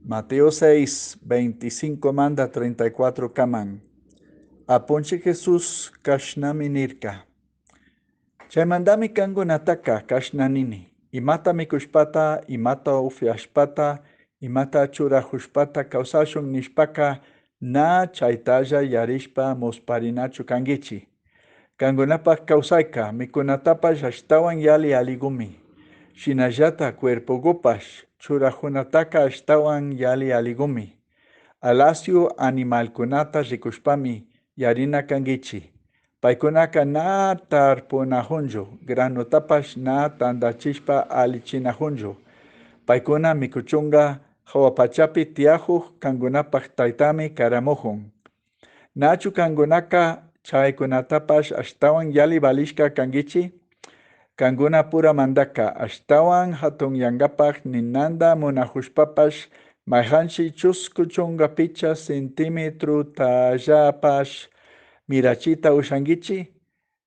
Mateo 6, 25 manda 34 kaman. Aponche Jesús kashnami Chaymandami kangunataka kashnanini. Imata mikushpata, imata ufiashpata, imata churahushpata kausashun nishpaka na chaitaya yarishpa mosparinachu kangichi. Kangunapak kausayka mikunatapash ashtawan yali aligumi. Shinallata cuerpo gupash churahunataka ashtawan yali aligumi. Alacio animalkunata rikushpami yarina kangichi. Paikunaka na tarpunahunju, granotapash na tandachishpa alichinahunju. Paikuna mikuchunga hawapachapi tiahu kangunapaj taitami karamuhun. Nachu kangunaka chaykunatapash ashtawan yali balishka kangichi. Kanguna pura mandaka ashtawan hatun yangapaj ninanda munahushpapash Maihanshi chusku chunga picha centímetro tallapash mirachita ushangichi.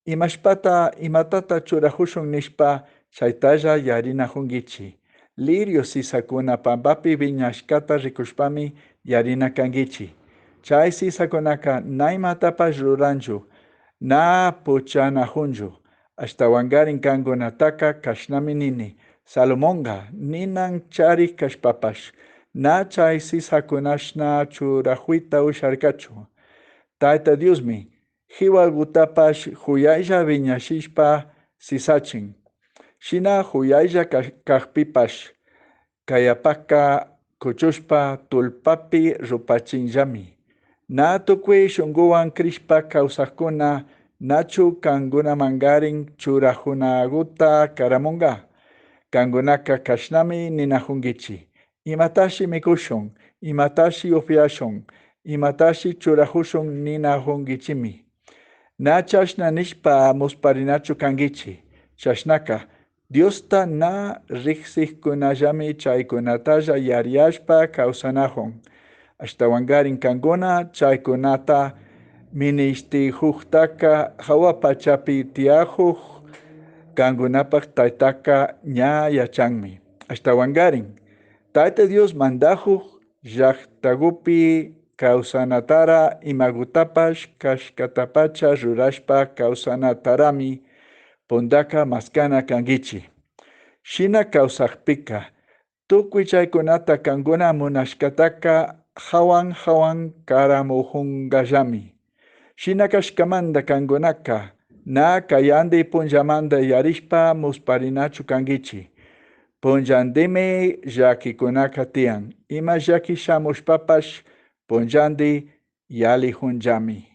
Imashpata imatata churahushun nishpa chaitalla yarina hungichi. Lirio sisakuna pampapi viñashkata rikushpami yarina kangichi. Chay sisakunaka naimatapash ruranju, na puchanahunju. Ashtawangarin kangunataka kashnami nini. Salomonga ninan chari kashpapash. Na chay sisakunashna churahuita usharkachu. Taita Diosmi, hiwalgutapash huyaylla viñashishpa sisachin. Shina huyaylla kahpipash. Kayapaka kuchushpa tulpapi rupachinllami. Na tukui shunguwan krishpa kausakuna nachu kanguna mangarin churahunaguta karamunga. Kangunaka kashnami ninahungichi. Imatashi mikushun, imatashi ufiashun, imatashi churahushun ninahungichimi. Na chashna nishpa musparinachu kangichi. Chashnaka, Diosta na riksihkunallami chaykunatalla yariashpa kausanahun. Ashtawangarin kanguna chaykunata ministihuktaka hawapachapi tiahuj kangunapak taitaka ña yachanmi. Ashtawangarin, Taita Dios mandahuj llaqtagupi kausanatara imagutapash kashkatapacha rurashpa kausanatarami pondaka maskana kangichi. Shina kausakpika, tukuy chaykunata kanguna munashkataka hawan karamuhungallami. Shina kashkamanda kangunaka, na kayandi punjamanda yarishpa musparinachu kangichi. Punjandimi llakikunaka tiyan. Ima llaki shamushpapash punjandi yali hunjami.